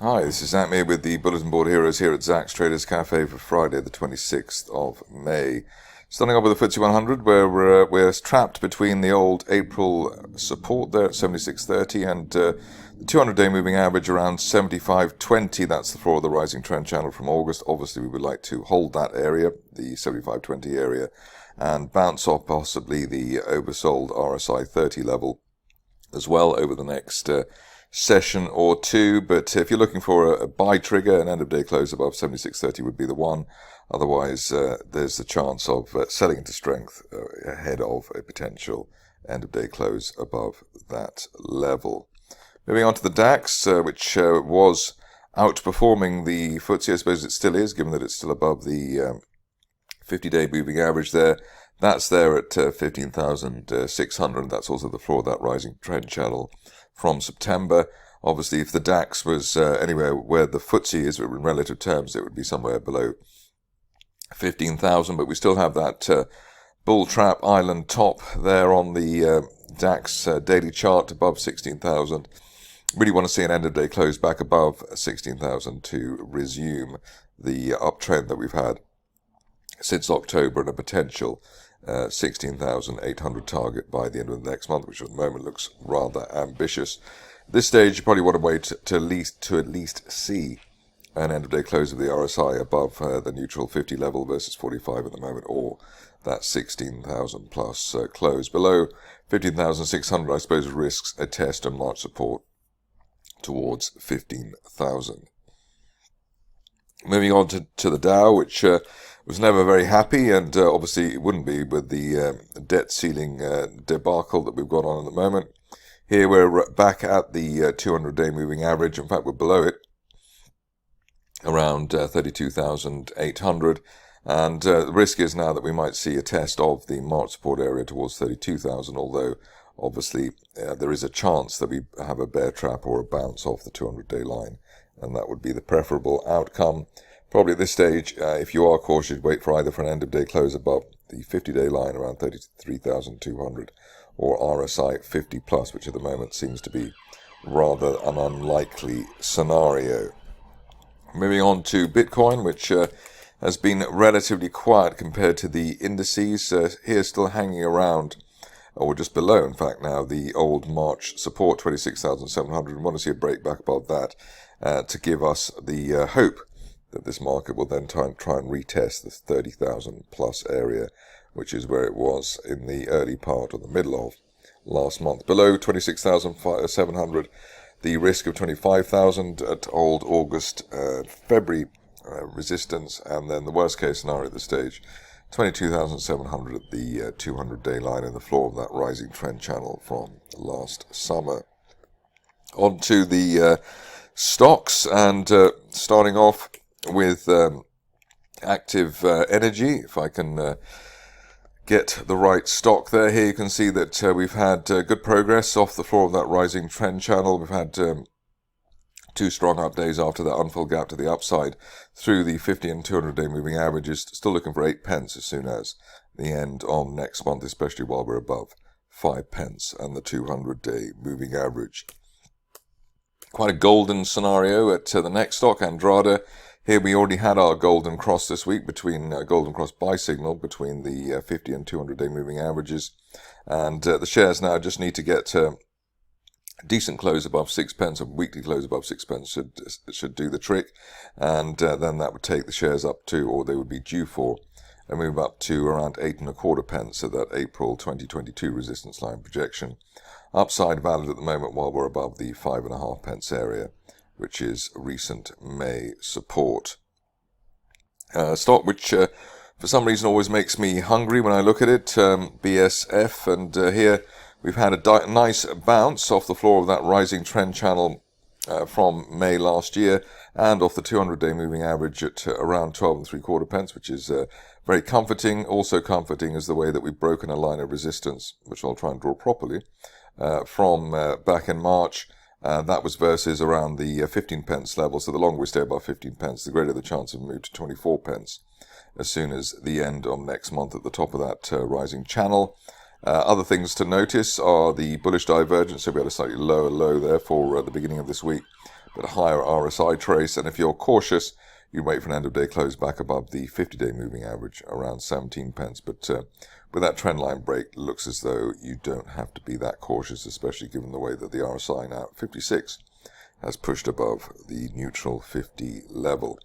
Hi, this is Zach here with the Bulletin Board Heroes here at Zach's Traders Cafe for Friday the 26th of May. Starting off with the FTSE 100 where we're trapped between the old April support there at 76.30 and the 200-day moving average around 75.20. That's the floor of the rising trend channel from August. Obviously we would like to hold that area, the 75.20 area, and bounce off possibly the oversold RSI 30 level as well over the next session or two. But if you're looking for a buy trigger, an end of day close above 76.30 would be the one. Otherwise there's the chance of selling into strength ahead of a potential end of day close above that level. Moving on to the DAX, which was outperforming the FTSE. I suppose it still is, given that it's still above the 50-day moving average there. That's there at 15,600. That's also the floor of that rising trend channel from September. Obviously, if the DAX was anywhere where the FTSE is in relative terms, it would be somewhere below 15,000. But we still have that bull trap island top there on the DAX daily chart above 16,000. Really want to see an end of day close back above 16,000 to resume the uptrend that we've had since October, and a potential 16,800 target by the end of the next month, which at the moment looks rather ambitious. At this stage, you probably want to wait to at least see an end of day close of the RSI above the neutral 50 level versus 45 at the moment, or that 16,000 plus close. Below 15,600, I suppose, risks a test and March support towards 15,000. Moving on to the Dow, which was never very happy, and obviously it wouldn't be with the debt ceiling debacle that we've got on at the moment. Here we're back at the 200-day moving average. In fact, we're below it, around 32,800. And the risk is now that we might see a test of the March support area towards 32,000, although obviously there is a chance that we have a bear trap or a bounce off the 200-day line, and that would be the preferable outcome. Probably at this stage, if you are cautious, wait for either for an end of day close above the 50-day line around 33,200 or RSI 50 plus, which at the moment seems to be rather an unlikely scenario. Moving on to Bitcoin, which has been relatively quiet compared to the indices. Here still hanging around, or just below, in fact, now the old March support 26,700. We want to see a break back above that to give us the hope that this market will then try and retest the 30,000 plus area, which is where it was in the early part or the middle of last month. Below 26,700, the risk of 25,000 at old August, February resistance, and then the worst case scenario at this stage, 22,700 at the 200-day line in the floor of that rising trend channel from last summer. On to the stocks, and starting off with active energy. If I can get the right stock there. Here you can see that we've had good progress off the floor of that rising trend channel. We've had two strong up days after that unfilled gap to the upside through the 50 and 200-day moving averages. Still looking for 8 pence as soon as the end of next month, especially while we're above 5 pence and the 200-day moving average. Quite a golden scenario at the next stock, Andrada. Here we already had our golden cross this week between golden cross buy signal between the 50 and 200-day moving averages, and the shares now just need to get a decent close above 6 pence, a weekly close above 6 pence should do the trick, and then that would take the shares up to, or they would be due for, a move up to around 8.25 pence at that April 2022 resistance line projection. Upside valid at the moment while we're above the 5.5 pence area, which is recent May support. Stock which for some reason always makes me hungry when I look at it, BSF, and here we've had a nice bounce off the floor of that rising trend channel from May last year, and off the 200-day moving average at around 12.75 pence, which is very comforting. Also comforting is the way that we've broken a line of resistance, which I'll try and draw properly, from back in March. That was versus around the 15 pence level, so the longer we stay above 15 pence, the greater the chance of move to 24 pence as soon as the end of next month at the top of that rising channel. Other things to notice are the bullish divergence, so we had a slightly lower low there for the beginning of this week, but higher RSI trace. And if you're cautious, you wait for an end of day close back above the 50-day moving average around 17 pence. But with that trend line break, it looks as though you don't have to be that cautious, especially given the way that the RSI now at 56 has pushed above the neutral 50 level.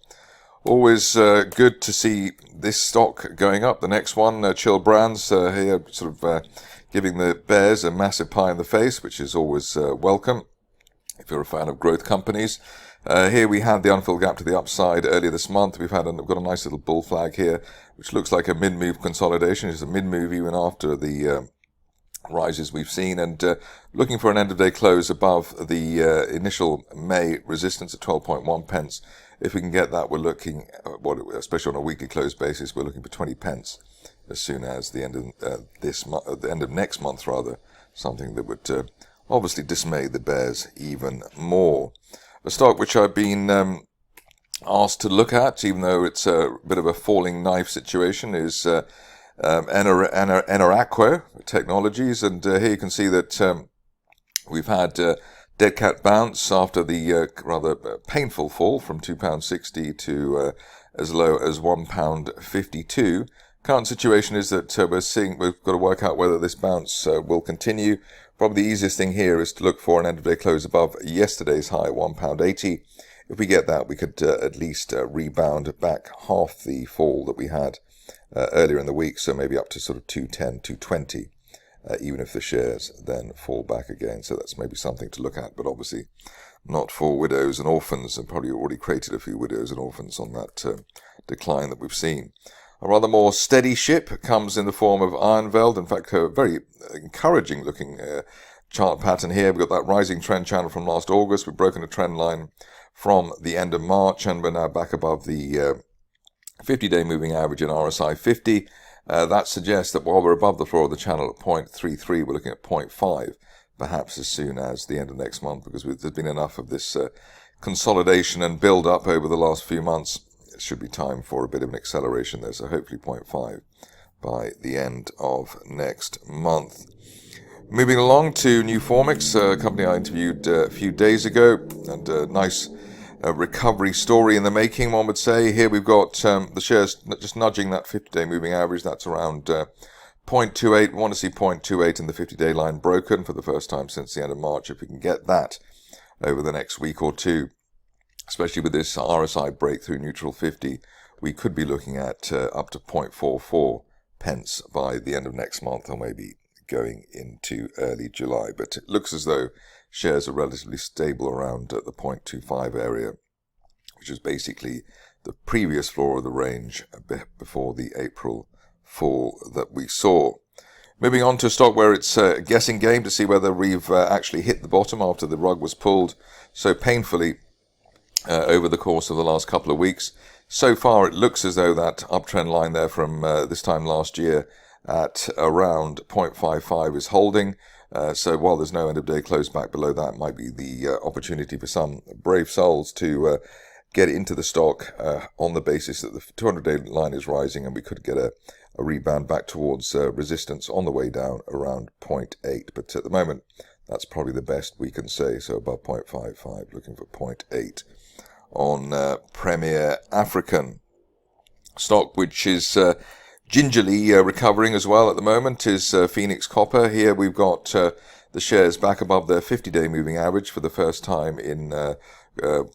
Always good to see this stock going up. The next one, Chill Brands, here sort of giving the bears a massive pie in the face, which is always welcome if you're a fan of growth companies. Here we had the unfilled gap to the upside earlier this month. We've got a nice little bull flag here, which looks like a mid-move consolidation. It's a mid-move even after the rises we've seen, and looking for an end-of-day close above the initial May resistance at 12.1 pence. If we can get that, we're looking, especially on a weekly close basis, we're looking for 20 pence as soon as the end of the end of next month, rather. Something that would obviously dismay the bears even more. A stock which I've been asked to look at, even though it's a bit of a falling knife situation, is Eneraqua Technologies, and here you can see that we've had dead cat bounce after the rather painful fall from £2.60 to as low as £1.52. Current situation is that we've got to work out whether this bounce will continue. Probably the easiest thing here is to look for an end of day close above yesterday's high, £1.80. If we get that, we could at least rebound back half the fall that we had earlier in the week, so maybe up to sort of 210, 220, even if the shares then fall back again. So that's maybe something to look at, but obviously not for widows and orphans, and probably already created a few widows and orphans on that decline that we've seen. A rather more steady ship comes in the form of Ironveld. In fact, a very encouraging looking chart pattern here. We've got that rising trend channel from last August. We've broken a trend line from the end of March, and we're now back above the 50-day moving average in RSI 50. That suggests that while we're above the floor of the channel at 0.33, we're looking at 0.5, perhaps as soon as the end of next month, because there's been enough of this consolidation and build-up over the last few months. It should be time for a bit of an acceleration there, so hopefully 0.5 by the end of next month. Moving along to Nuformix, a company I interviewed a few days ago, and a nice recovery story in the making, one would say. Here we've got the shares just nudging that 50-day moving average. That's around 0.28. We want to see 0.28 in the 50-day line broken for the first time since the end of March. If we can get that over the next week or two, especially with this RSI breakthrough neutral 50, we could be looking at up to 0.44 pence by the end of next month, or maybe going into early July. But it looks as though shares are relatively stable around the 0.25 area, which is basically the previous floor of the range before the April fall that we saw. Moving on to a stock where it's a guessing game to see whether we've actually hit the bottom after the rug was pulled so painfully over the course of the last couple of weeks. So far, it looks as though that uptrend line there from this time last year at around 0.55 is holding. So while there's no end of day close back below that, might be the opportunity for some brave souls to get into the stock on the basis that the 200-day line is rising, and we could get a rebound back towards resistance on the way down around 0.8. But at the moment, that's probably the best we can say. So above 0.55, looking for 0.8 on Premier African. Stock which is gingerly recovering as well at the moment is Phoenix Copper. Here we've got the shares back above their 50-day moving average for the first time in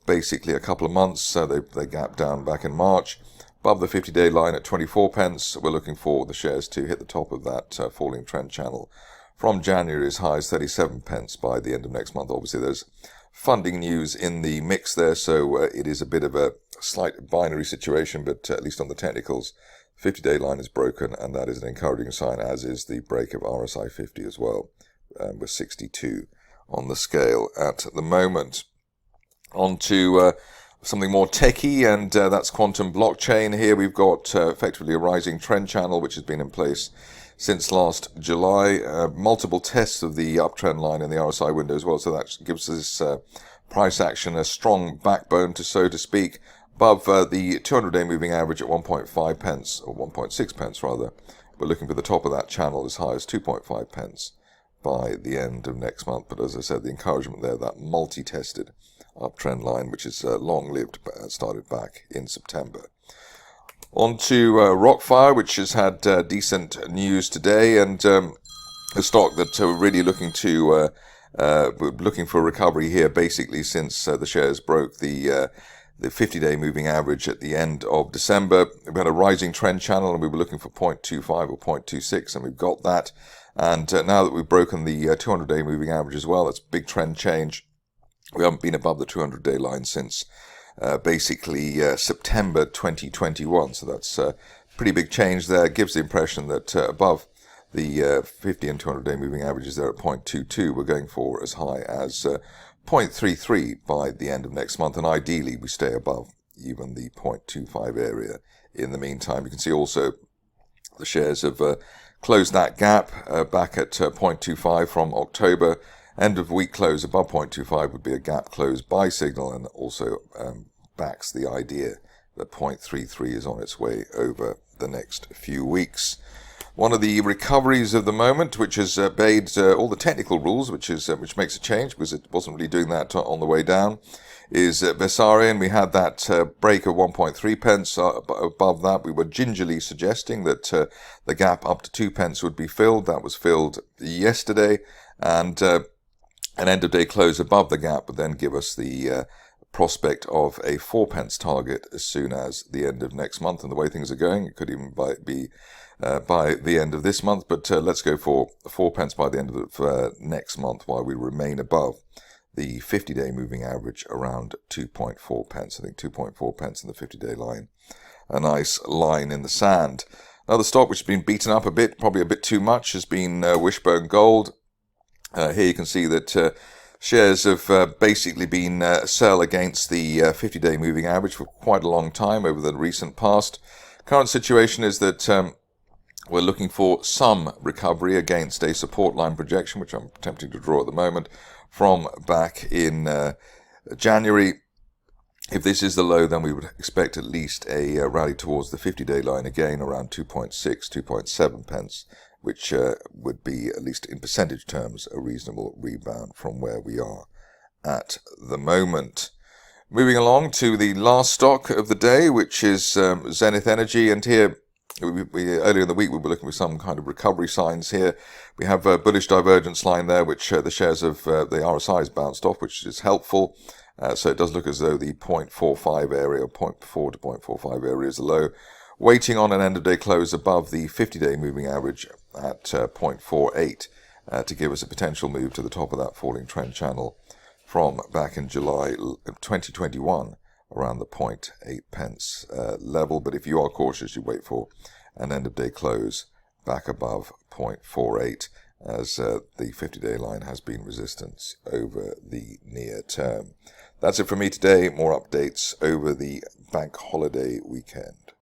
basically a couple of months. They gapped down back in March. Above the 50-day line at 24 pence. We're looking for the shares to hit the top of that falling trend channel from January as high as 37 pence by the end of next month. Obviously, there's funding news in the mix there, so it is a bit of a slight binary situation, but at least on the technicals, 50-day line is broken, and that is an encouraging sign, as is the break of RSI 50 as well, with 62 on the scale at the moment. On to something more techy, and that's quantum blockchain. Here we've got effectively a rising trend channel, which has been in place since last July. Multiple tests of the uptrend line in the RSI window as well, so that gives this price action a strong backbone, so to speak, above the 200-day moving average at 1.5 pence, or 1.6 pence rather. We're looking for the top of that channel as high as 2.5 pence by the end of next month. But as I said, the encouragement there, that multi-tested uptrend line, which is long-lived, started back in September. On to Rockfire, which has had decent news today, and a stock that we're really looking to looking for a recovery here, basically since the shares broke the 50-day moving average at the end of December. We had a rising trend channel, and we were looking for 0.25 or 0.26, and we've got that. And now that we've broken the 200-day moving average as well, that's a big trend change. We haven't been above the 200-day line since basically September 2021, so that's a pretty big change there. It gives the impression that above the 50 and 200-day moving averages there at 0.22, we're going for as high as 0.33 by the end of next month, and ideally we stay above even the 0.25 area in the meantime. You can see also the shares have closed that gap back at 0.25 from October. End of week close above 0.25 would be a gap close buy signal, and also backs the idea that 0.33 is on its way over the next few weeks. One of the recoveries of the moment, which has obeyed all the technical rules, which makes a change because it wasn't really doing that on the way down, is Versarien. We had that break of 1.3 pence. Above that, we were gingerly suggesting that the gap up to 2 pence would be filled. That was filled yesterday, and an end-of-day close above the gap would then give us the prospect of a 4 pence target as soon as the end of next month. And the way things are going, it could even be by the end of this month, but let's go for 4 pence by the end of next month, while we remain above the 50-day moving average around 2.4 pence. I think 2.4 pence in the 50-day line, a nice line in the sand. Another stock which has been beaten up a bit, probably a bit too much, has been Wishbone Gold. Here you can see that shares have basically been sell against the 50-day moving average for quite a long time over the recent past. Current situation is that we're looking for some recovery against a support line projection, which I'm attempting to draw at the moment, from back in January. If this is the low, then we would expect at least a rally towards the 50-day line again, around 2.6, 2.7 pence, which would be, at least in percentage terms, a reasonable rebound from where we are at the moment. Moving along to the last stock of the day, which is Zenith Energy, and here earlier in the week we were looking for some kind of recovery signs here. We have a bullish divergence line there, which the shares of the RSI has bounced off, which is helpful. So it does look as though the 0.45 area, 0.4 to 0.45 area is low. Waiting on an end-of-day close above the 50-day moving average at 0.48 to give us a potential move to the top of that falling trend channel from back in July 2021, around the 0.8 pence level. But if you are cautious, you wait for an end-of-day close back above 0.48, as the 50-day line has been resistance over the near term. That's it from me today. More updates over the bank holiday weekend.